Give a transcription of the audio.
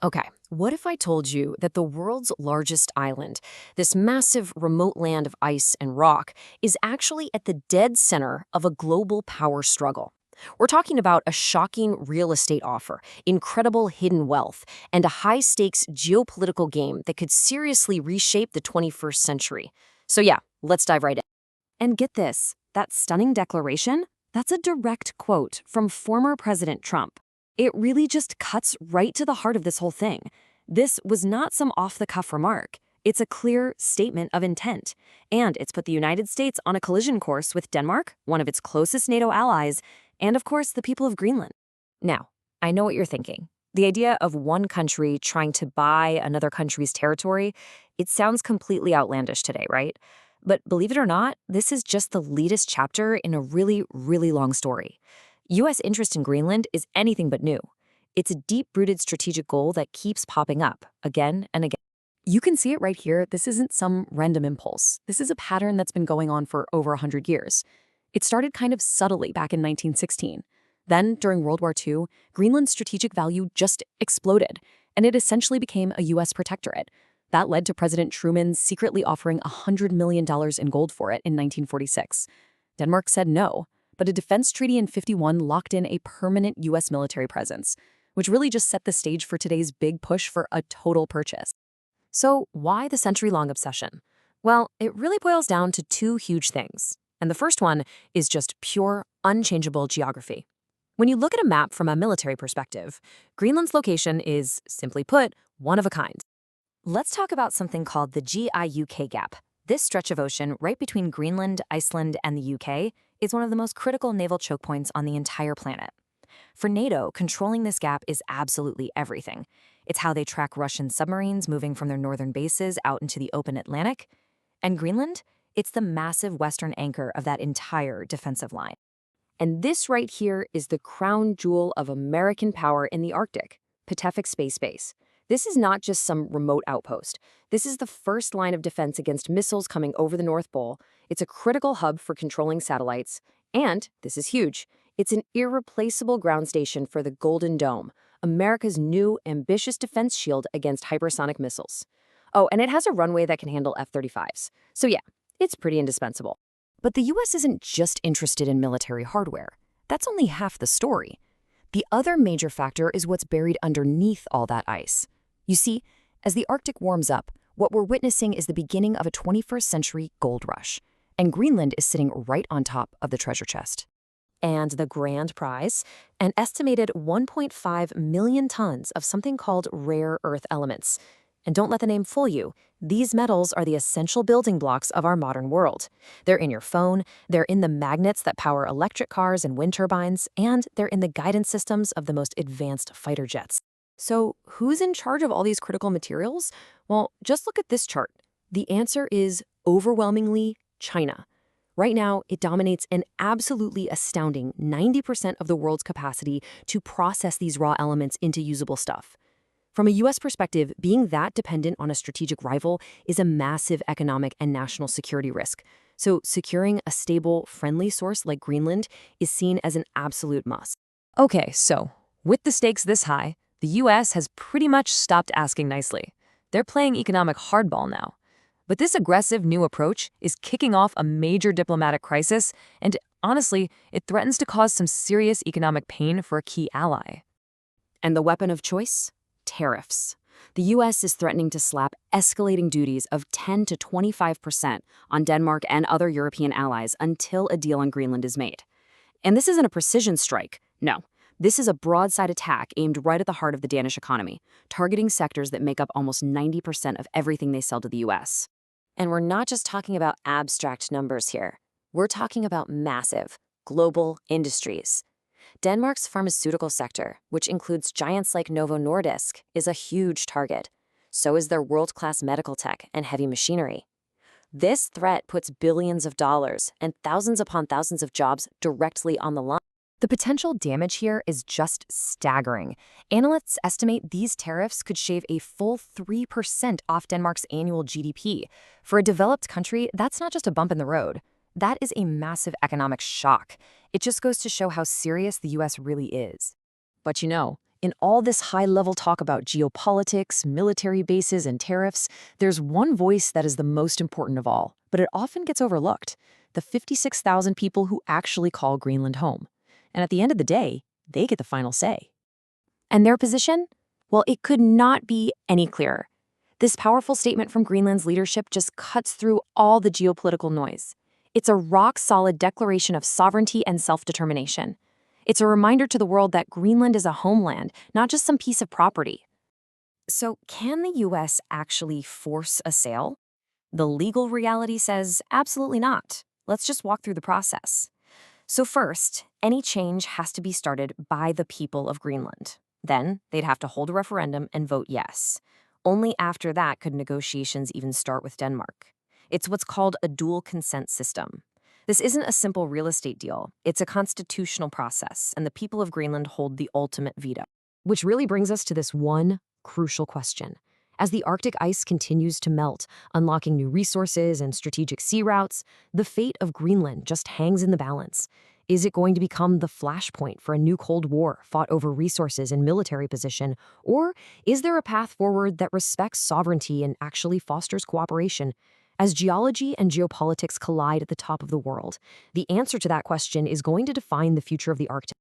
Okay, what if I told you that the world's largest island, this massive remote land of ice and rock, is actually at the dead center of a global power struggle? We're talking about a shocking real estate offer, incredible hidden wealth, and a high stakes geopolitical game that could seriously reshape the 21st century. So, yeah, let's dive right in. And get this, that stunning declaration? That's a direct quote from former President Trump. It really just cuts right to the heart of this whole thing. This was not some off-the-cuff remark. It's a clear statement of intent. And it's put the United States on a collision course with Denmark, one of its closest NATO allies, and of course the people of Greenland. Now, I know what you're thinking. The idea of one country trying to buy another country's territory, it sounds completely outlandish today, right? But believe it or not, this is just the latest chapter in a really, really long story. U.S. interest in Greenland is anything but new. It's a deep-rooted strategic goal that keeps popping up again and again. You can see it right here. This isn't some random impulse. This is a pattern that's been going on for over 100 years. It started kind of subtly back in 1916. Then, during World War II, Greenland's strategic value just exploded, and it essentially became a U.S. protectorate. That led to President Truman secretly offering $100 million in gold for it in 1946. Denmark said no, but a defense treaty in '51 locked in a permanent U.S. military presence, which really just set the stage for today's big push for a total purchase. So why the century-long obsession? Well, it really boils down to two huge things. And the first one is just pure, unchangeable geography. When you look at a map from a military perspective, Greenland's location is, simply put, one of a kind. Let's talk about something called the GIUK gap. This stretch of ocean right between Greenland, Iceland, and the UK is one of the most critical naval choke points on the entire planet. For NATO, controlling this gap is absolutely everything. It's how they track Russian submarines moving from their northern bases out into the open Atlantic. And Greenland? It's the massive western anchor of that entire defensive line. And this right here is the crown jewel of American power in the Arctic, Pacific Space Base. This is not just some remote outpost. This is the first line of defense against missiles coming over the North Pole. It's a critical hub for controlling satellites. And, this is huge, it's an irreplaceable ground station for the Golden Dome, America's new, ambitious defense shield against hypersonic missiles. Oh, and it has a runway that can handle F-35s. So yeah, it's pretty indispensable. But the U.S. isn't just interested in military hardware. That's only half the story. The other major factor is what's buried underneath all that ice. You see, as the Arctic warms up, what we're witnessing is the beginning of a 21st century gold rush, and Greenland is sitting right on top of the treasure chest. And the grand prize? An estimated 1.5 million tons of something called rare earth elements. And don't let the name fool you. These metals are the essential building blocks of our modern world. They're in your phone, they're in the magnets that power electric cars and wind turbines, and they're in the guidance systems of the most advanced fighter jets. So who's in charge of all these critical materials? Well, just look at this chart. The answer is overwhelmingly China. Right now, it dominates an absolutely astounding 90% of the world's capacity to process these raw elements into usable stuff. From a U.S. perspective, being that dependent on a strategic rival is a massive economic and national security risk. So securing a stable, friendly source like Greenland is seen as an absolute must. Okay, so with the stakes this high, the U.S. has pretty much stopped asking nicely. They're playing economic hardball now. But this aggressive new approach is kicking off a major diplomatic crisis, and honestly, it threatens to cause some serious economic pain for a key ally. And the weapon of choice? Tariffs. The U.S. is threatening to slap escalating duties of 10 to 25% on Denmark and other European allies until a deal on Greenland is made. And this isn't a precision strike. No. This is a broadside attack aimed right at the heart of the Danish economy, targeting sectors that make up almost 90% of everything they sell to the U.S. And we're not just talking about abstract numbers here. We're talking about massive, global industries. Denmark's pharmaceutical sector, which includes giants like Novo Nordisk, is a huge target. So is their world-class medical tech and heavy machinery. This threat puts billions of dollars and thousands upon thousands of jobs directly on the line. The potential damage here is just staggering. Analysts estimate these tariffs could shave a full 3% off Denmark's annual GDP. For a developed country, that's not just a bump in the road. That is a massive economic shock. It just goes to show how serious the U.S. really is. But you know, In all this high-level talk about geopolitics, military bases, and tariffs, there's one voice that is the most important of all, but it often gets overlooked: the 56,000 people who actually call Greenland home. And at the end of the day, they get the final say. And their position? Well, it could not be any clearer. This powerful statement from Greenland's leadership just cuts through all the geopolitical noise. It's a rock-solid declaration of sovereignty and self-determination. It's a reminder to the world that Greenland is a homeland, not just some piece of property. So, can the US actually force a sale? The legal reality says absolutely not. Let's just walk through the process. So first, any change has to be started by the people of Greenland. Then, they'd have to hold a referendum and vote yes. Only after that could negotiations even start with Denmark. It's what's called a dual consent system. This isn't a simple real estate deal. It's a constitutional process, and the people of Greenland hold the ultimate veto. Which really brings us to this one crucial question. As the Arctic ice continues to melt, unlocking new resources and strategic sea routes, the fate of Greenland just hangs in the balance. Is it going to become the flashpoint for a new Cold War fought over resources and military position? Or is there a path forward that respects sovereignty and actually fosters cooperation? As geology and geopolitics collide at the top of the world, the answer to that question is going to define the future of the Arctic.